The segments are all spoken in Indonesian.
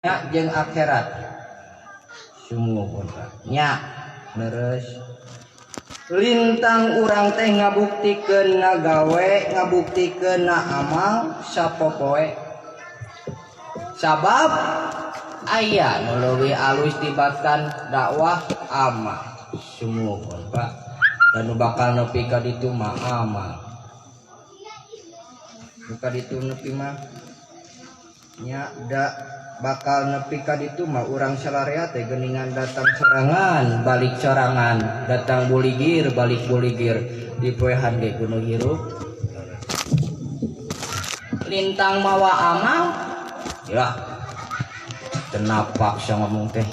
jeung akhirat sumuhnya leres lintang urang teh ngabuktikeun ngagawe ngabuktikeun na amal sapopoe sabab aya nu leuwih alus tibatkan dakwah amal sumuhun Pak dan nu bakal nepi ka ditu mah amal buka ditu nepi mah nya da bakal nepi ka ditu mah urang salarea teh geuningan datang sorangan balik sorangan datang buligir balik buligir dipoehan ge kudu hirup lintang mawa amal ya tenapak sia ngomong teh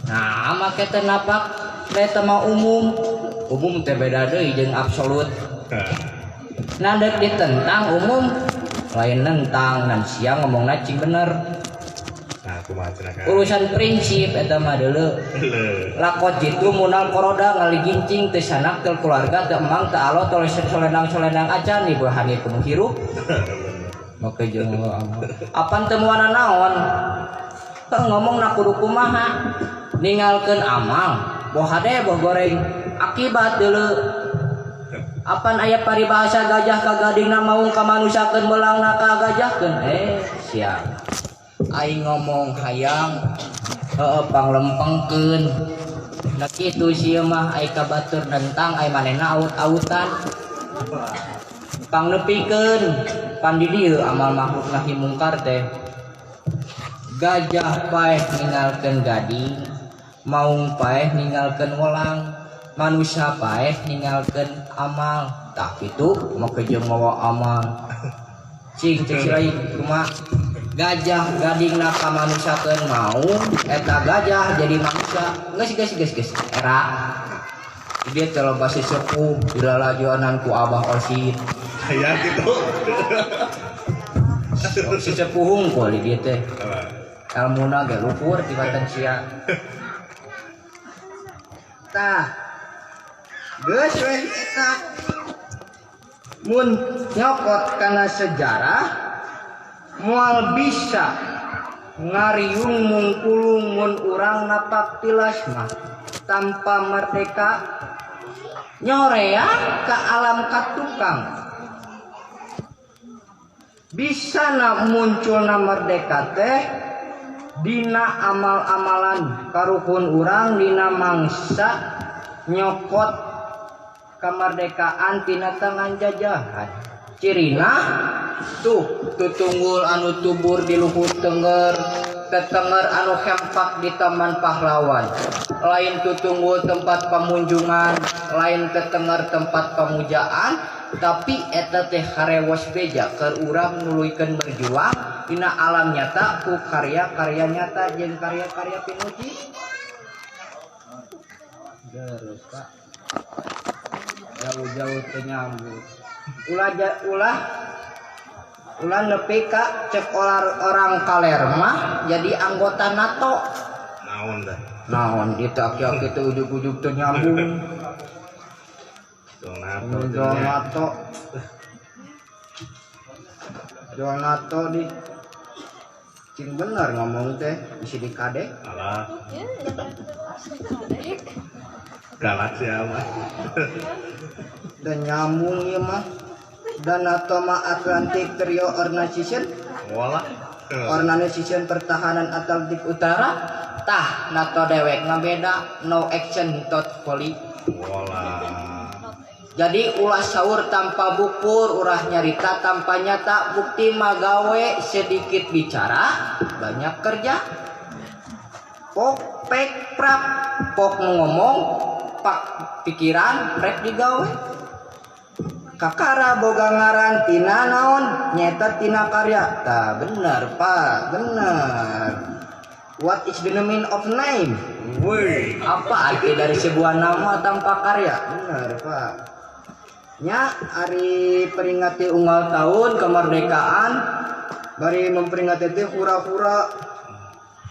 nah make tenapak eta mah umum teh beda deui jeung absolut nah dek ditentang umum lain nentang dan siang ngomongna cing bener urusan prinsip eta mah deuleu lakot jitu munal koroda ngaligincing teu sanak teu keluarga teu emang teu alo teu solenang-solenang acan ibu hani kudu hirup maka jeung apan teu moana naon ngomongna kudu kumaha ninggalkeun amal boh hade boh goreng akibat deuleu apan aya paribahasa gajah ka gadingna maung ka manusakeun meulangna ka gajahkeun sia aing ngomong hayang heueuh panglempengkeun da kitu sia mah ai ka batur nentang ai manehna aut-autan pangnepikeun pan di dieu amal makhluk nahi mungkar teh gajah paeh ninggalkeun gading maung paeh ninggalkeun welang manusia paeh ninggalkeun amal tah kitu make jeung mawa amal cing cing lain kumaha gajah gadingna ka manusakeun mau eta gajah jadi manusia geus era dia coba si sepuh dilalajuanan ku Abah Osin aya kitu si sepuh hungkul di dieu teh ilmuna ge luhur tibatan sia tah geus we eta mun nyokot kana sejarah moal bisa ngariung mungkulung mun urang napak tilas mah tanpa merdeka nyorea ka alam katukang bisa na munculna merdeka teh dina amal-amalan karuhun urang dina mangsa nyokot kamardekaan tina tangan jajahan cirina tuh tutunggul anu tubur di luhur tengger tetenger anu hempak di Taman Pahlawan lain tutunggul tempat pamunjungan lain tetenger tempat pemujaan tapi eta teh harewos beja keur urang nuluykeun berjuang dina alam nyata ku karya-karya nyata jeung karya-karya pinuji terus Pak jauh-jauh teh nyambung ulah nepi ka cek orang kaler mah jadi anggota NATO naon ditu aki-aki teh ujug-ujug teh nyambung NATO di cing bener ngomong teh isi di kadek alah galak siapa dan nyambung ieu mah dan NATO mah Atlantic Trio Organization Organization Pertahanan Atlantik Utara tah NATO dewek ngabeda no action tot volley jadi ulah saur tanpa bukur urah nyarita tanpa nyata bukti magawe sedikit bicara banyak kerja pok pek prap pok ngomong pak pikiran rek digawe kakara boga ngaran tina naon nyeta tina karya tah bener Pak bener what is the meaning of name woi apa arti dari sebuah nama tanpa karya bener Pak nya hari peringati unggal tahun kemerdekaan bari memperingati teh hura-hura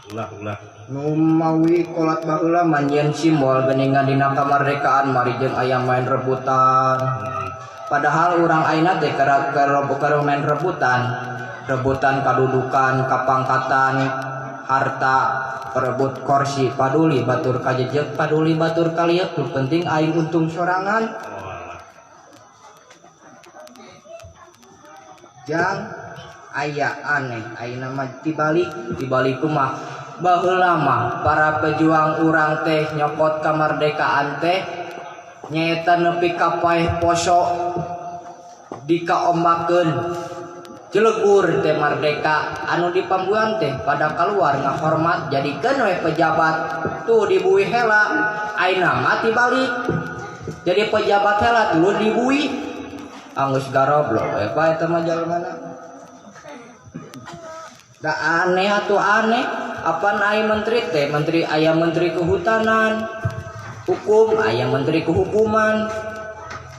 ulah nu mawi kolat baheula manjeun simbol geuningan dina kamardekaan mari jeung aya main rebutan padahal urang ayeuna teh keur main rebutan kedudukan kapangkatan harta perebut kursi paduli batur kajejeg paduli batur kaliek nu penting aing untung sorangan Walah. jang aya aneh ayeuna mah tibalik mah baheula mah para pejuang urang teh nyokot kamardekaan teh nyaeta nepi ka paeh poso dikaombakeun Cilegur teh merdeka anu di pambuan teh pada keluar ngahormat jadikeun we pejabat tuh dibuih heula ayeuna mah tibalik jadi pejabat heula tuh dibuih anggus garoblok we pa eta mah jalemana da aneh atuh aneh apan aya menteri teh menteri aya menteri kehutanan hukum aya menteri kehukuman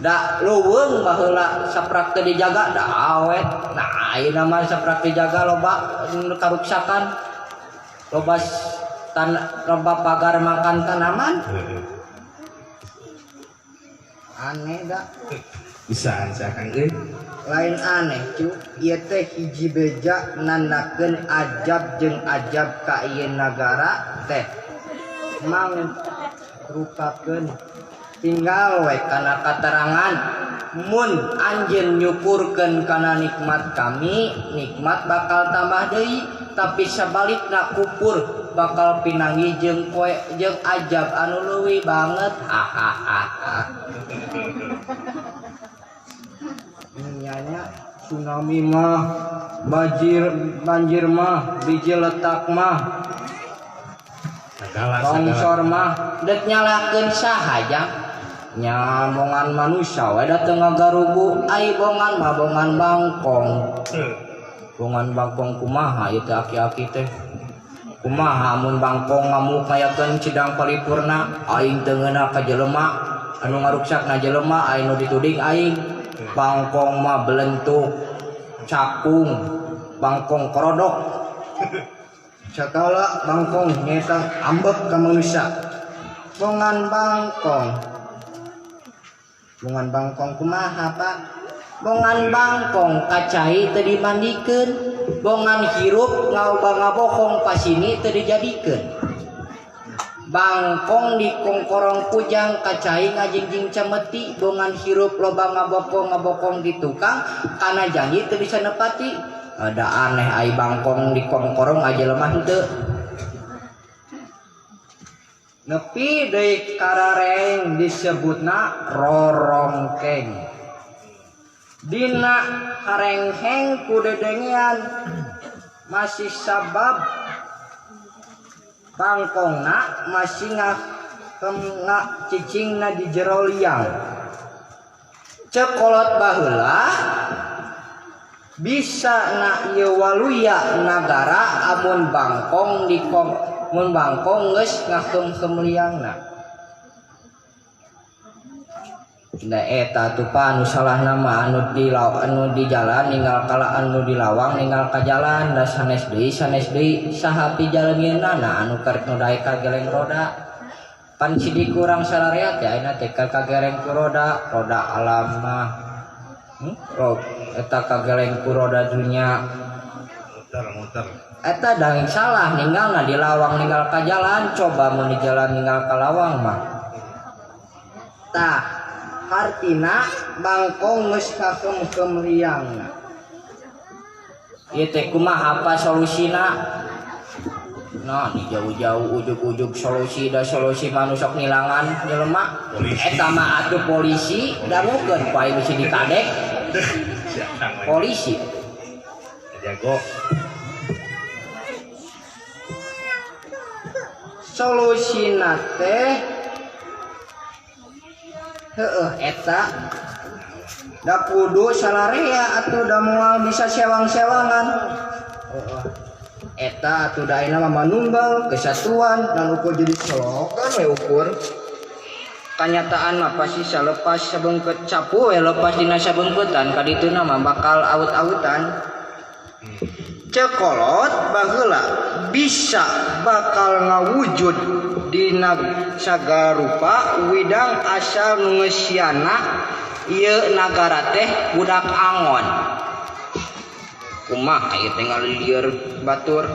da leuweung baheula saprak teu dijaga da awet nah ayeuna mah saprak dijaga loba karuksakan loba pagar makan tanaman aneh da Bisa Kang euy. lain aneh cu ieu teh hiji beja nandakeun ajab jeung ajab ka ieu nagara teh mang rupakeun tinggal we kana katerangan mun anjeun nyukurkeun kana nikmat kami nikmat bakal tambah deui tapi sabalikna kufur bakal pinanggi jeung poe jeung ajab anu leuwih banget hahaha nyanya tsunami mah banjir mah biji letak mah longsor mah dek nyalakeun sahaja nyambongan manusia we dateng ngagarubu ai bongan mah bongan bangkong kumaha ieu teh aki-aki teh kumaha mun bangkong ngamuk ngayakeun cidang paripurna aing teu ngeuna ka jelema anu ngaruksakna jelema aing nu dituding aing bangkong mah belentuk cakung bangkong korodok sakala bangkong nyata ambek ka manusia bongan bangkong kumaha Pak bongan bangkong kacai teu dimandikeun bongan hirup ngabohong pasini teu dijadikeun bangkong di kongkorong pujang kacai ngajingjing cameti bongan hirup loba ngabokong di tukang kana janji teu bisa nepati ada aneh ai bangkong di kongkorong aja lemah henteu nepi deui karareng disebutna rorongkeng dina harengheng ku dedengean masih sabab bangkongna masih cicingna di jero liang cekolot baheula bisa na ieu waluya nagara amun bangkong mun bangkong geus ngakeum liangna da eta tu pa anu salah nama anu di jalan ninggal kala anu di lawang ninggal ka jalan da sanes deui saha pijaleunna na anu karek nu daek ka geleng roda pan sidik kurang salareat ya ayeuna teh kageleng ku roda alam mah eta kageleng ku roda dunya muter eta da salah ninggalna di lawang ninggal ka jalan coba mun di jalan ninggal ka lawang mah tah artina bangkong geus kakeum liangna ieu teh kumaha apa solusina nah di jauh-jauh ujug-ujug solusi manu sok nilangan jelema eta mah atuh polisi dangukeun poe bisi dikadek polisi jago solusina teh eta da kudu salarea atuh da moal bisa sewang-sewangan eta atuh da ayeuna mah manunggal kesatuan dan ukur jadi slogan we ukur kanyataan mah pasti salepas sabeungkeut capu we lepas dina sabeungkeutan kadituna mah bakal aut-autan cekolot baheula bisa bakal ngawujud dina sagarupa widang asal nu ngeusiana ieu nagara teh budak angon kumaha ieu teh ngalieur batur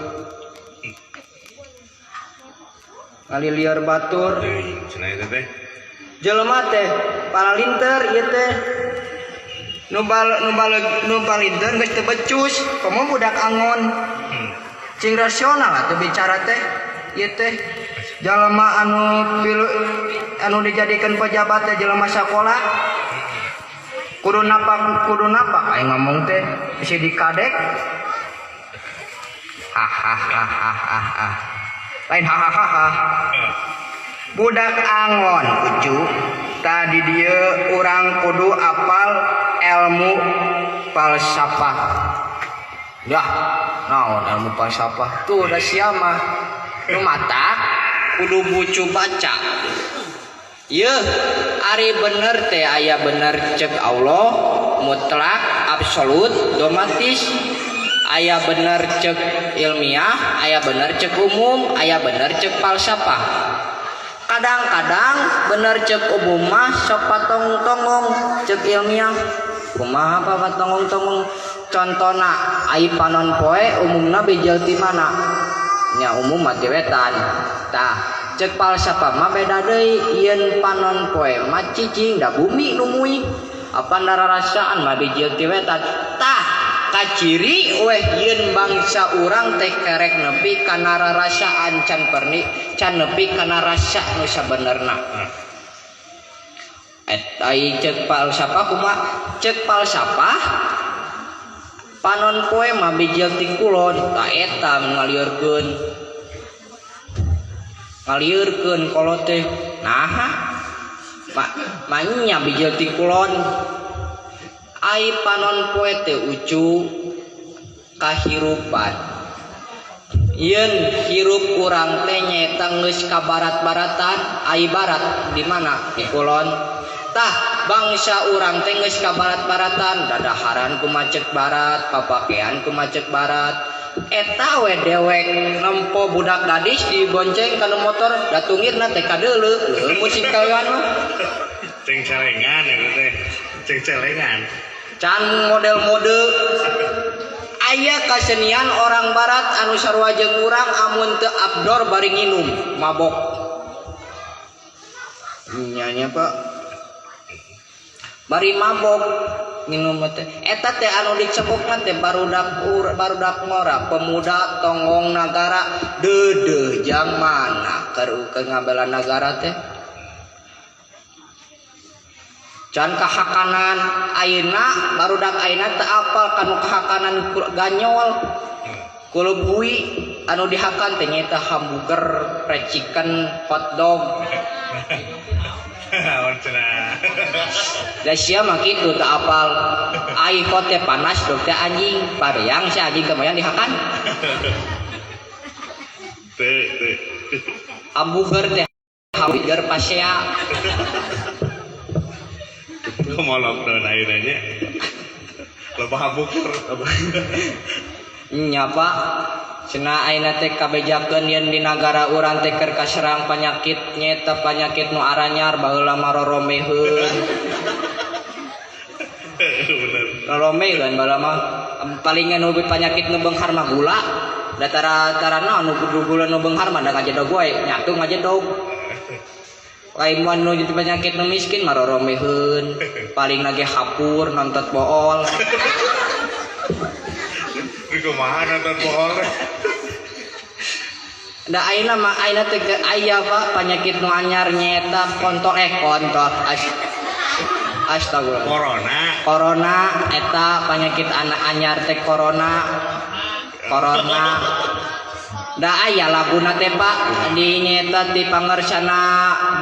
ngalilieur batur Teuing cenah eta teh. jelema teh paralinter ieu teh nu balinter geus teu becus komo budak angon cing rasional atuh bicara teh ieu teh jalema anu dijadikeun pejabat teh jelema sakola kudu napak aing ngomong teh bisi dikadek hahaha lain hahaha budak angon uju tadi dia urang kudu apal ilmu falsafah dah naon ilmu falsafah tuh udah siapa nu mata kudu bucu baca yeuh ari bener teh aya bener cek Allah mutlak absolut dogmatis aya bener cek ilmiah aya bener cek umum aya bener cek falsafah kadang-kadang bener cek umum mah sok patong-tongong cek ilmiah kumaha apa patong-tongong contona ai panon poe umumna bijil ti mana nya umum mah ti wetan tah cek falsafah mah beda deui ieun panon poe mah cicing da bumi nu muih apa nararasaan mah bijil ti wetan tah kaciri weh ieun bangsa urang teh kerek nepi ka nararasaan can nepi ka rasa nu sabenerna ai cek falsafah kumaha cek falsafah panon poe mah bijil ti kulon ta eta ngalieurkeun kolot teh naha manya bijil ti kulon ai panon poe teh ucu kahirupan ieun hirup urang teh nyaeta geus ka barat-baratan ai barat di mana di kulon tah bangsa urang teh geus ka barat-baratan dadaharan ku macet barat papakean ku macet barat eta we dewek nempo budak gadis dibonceng kana motor datungirna teh ka deuleu musik kawan mah Ceng celengan eta teh. Ceng celengan. can model-mode aya kasenian orang barat anu sarua jeung urang amun teu abdor bari nginum mabok nyanya Pak bari mabok nginum teh eta teh anu dicebokna teh barudak ngora pemuda tonggong nagara deudeuh jang mana keur ngabela nagara teh can kahakanan ayeuna barudak ayeuna teu apal kanu kahakanan ganyol kulup bui anu dihakan teh nyaeta hamburger fried chicken hotdog Awan cenah. da sia mah kitu teu apal ai hot teh panas dog teh anjing pareang si anjing teh moyang dihakan Teu. hamburger teh hamburger pasea Ngomong lockdown ayeuna nya. Loba hamburger. nya Pak cenah ayeuna teh kabejakeun yen di nagara urang teh keur kaserang panyakit nyaeta panyakit nu aranyar baheula maroromeheun Bener. roromeheun baheula mah palingan nu panyakit nu beunghar mah gula da tara-tarana nu gula nu beunghar mah da ngajedog we nyatu ngajedog lain mah nu penyakit nu miskin maroromeheun paling nage hapur nontot bool Kumaha nonton bohol teh. da ayeuna mah ayeuna teh aya Pak panyakit nu anyar nyaeta kontol astagfirullah corona eta penyakit anak anyar teh corona da aya laguna teh Pak di nyaeta ti pangersana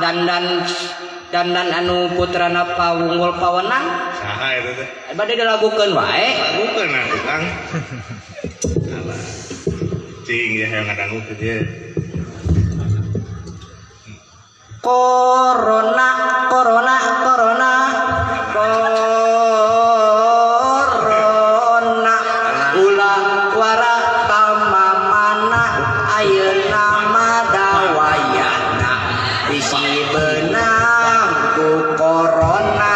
dandan anu putrana Pawunggul Pawenang Saha eta teh? bade dilagukeun wae Lagukeun atuh Kang. Alah. Cing ya hayang ngadangu teh dia. Corona ulah wara kamamana ayeuna mah dawayana bisi beunang ku corona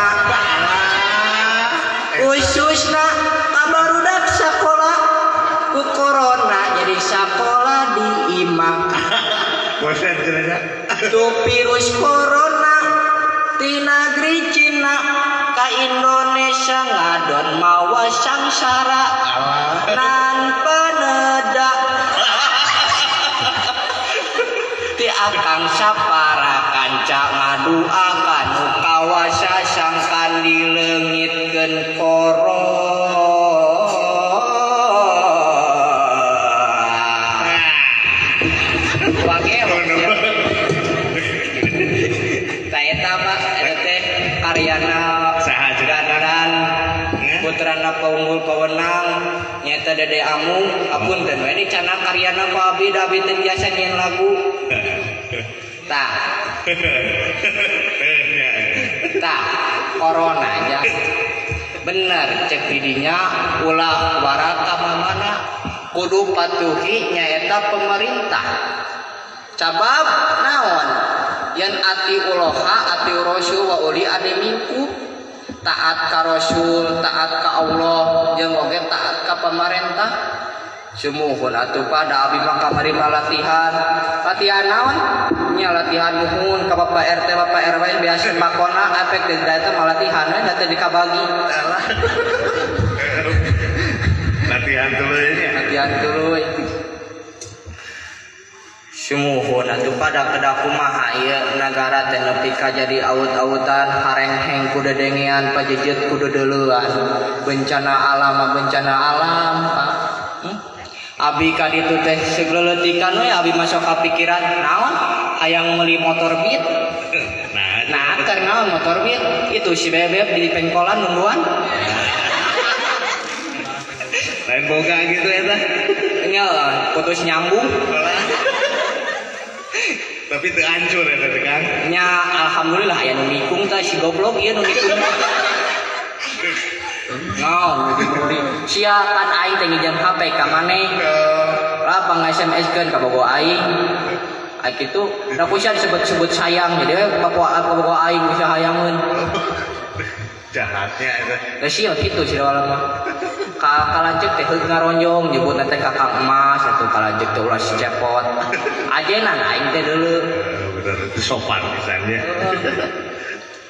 khususna kabarudak sakola ku corona jadi sakola di imah bosan cenanya. Tu virus corona ti negeri Cina ka Indonesia ngadon mawa sangsara nan peneda ti akang sapara kanca ngaduakan nu kawasa sangkan dileungitkeun putrana paunggul pawenang nyata Dede Amung apunten we dicana karyana ku abdi da abdi teu biasa nyeun lagu tah corona aja bener cek didinya ulah waraka mamana kudu patuhi nyaeta pemerintah cabab naon yen ati uloha ati rasul wa uli ade mingku taat ka Rasul, taat ka Allah, jeung oge taat ka pemerintah. Sumuhun atuh pada abdi mah kamari latihan. Latihan naon? Nya latihan muhun ka Bapak RT, Bapak RW biasa bakona efek deui eta mah latihan we teh dikabagi. Latihan tuluy nya. Latihan tuluy. Sumuhun atuh pada kedah kumaha ieu nagara teh nepi ka jadi aut-autan harengheng ku dedengean pajejeut ku deuleuan bencana alam Pak. Abi ka ditu teh segleleutikan we abi masuk kapikiran naon hayang meuli motor beat. Nah, keur naon motor beat? Itu si bebek di pengkolan nungguan. Lain boga gitu eta. Nya putus nyambung. Tapi teu hancur eta teh Kang. Nya alhamdulillah aya nu nikung teh si goblok ieu nu nikung. Naon sia kan aing teh ngijam HP ka maneh. Lah pang SMS-keun ka bogo aing. Ai kitu da kusia disebut-sebut sayang jadi we bogo aing bisa hayangeun. Jahatnya eta. Da sia kitu si dalam mah. Kalanjek teh heug ngaronjong nyebutna teh kakak emas atuh kalanjek teh ulah cepot. Ajenan aing teh deuleu. Bener itu sopan pisannya.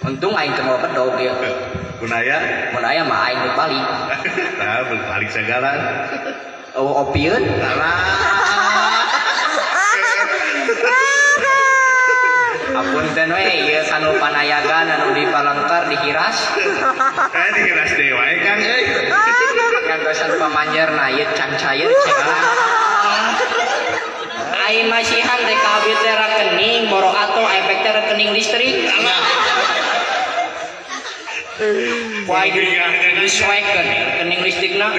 Untung aing teh mau pedog ieu. Mun aya mah aing teu balik. Tah balik segala. Opieun. Apunten we ieu kanu panayagan anu dipalengker dihiras. Dihiras deui wae Kang euy. Nganggosan pamanjerna ieu can cair cenah. Ai masihan teh ka abdi teh rekening boro ato efek teh rekening listrik. Wah disesuaikan rekening listrikna.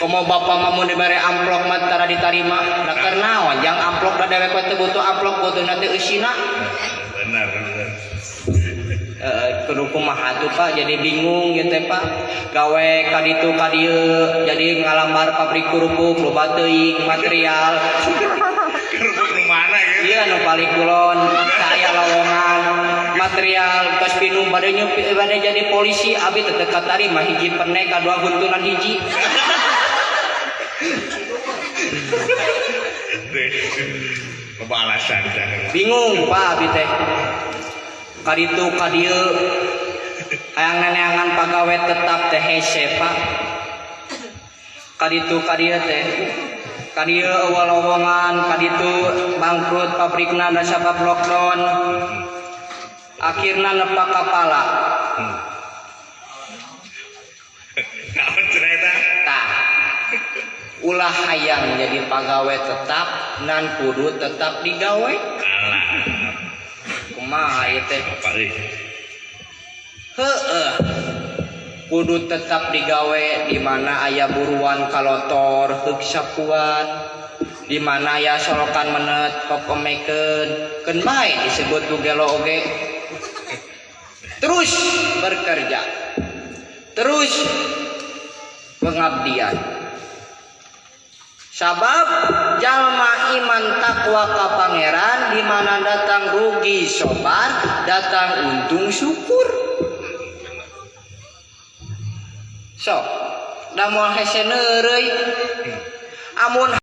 Komo bapak mamun dibere amplop mah tara ditarima. Da keur naon jang amplop da dewek teh butuh amplop butuhna teh eusina. Benar. Kudu kumaha tuh Pak jadi bingung gitu Pak gawe ka ditu ka dieu jadi ngalamar pabrik kerupuk loba teuing material kerupuk nu mana ya ieu anu paling kulon aya lowongan material tos bingung bade jadi polisi abi teu katarima hiji perne kadua huntunan hiji loba alasan bingung Pak abi teh kaditu kadieu hayang neneangan pagawe tetap teh hese Pak kaditu kadieu teh kadieu eueuh lowongan kaditu bangkrut pabrikna da sabab lockdown akhirna nepak kapala naon cerita tah ulah hayang jadi pagawe tetap nan kudu tetap digawe alah kumaha ieu teh Bapak euy heueuh kudu tetap digawe di mana aya buruan kalotor heug sapuan di mana aya solokan menet popomekeun keun bae disebut ku gelo oge terus bekerja terus pengabdian sabab jalma iman takwa ka pangeran di mana datang rugi sobar datang untung syukur so da moal hese neureuy amun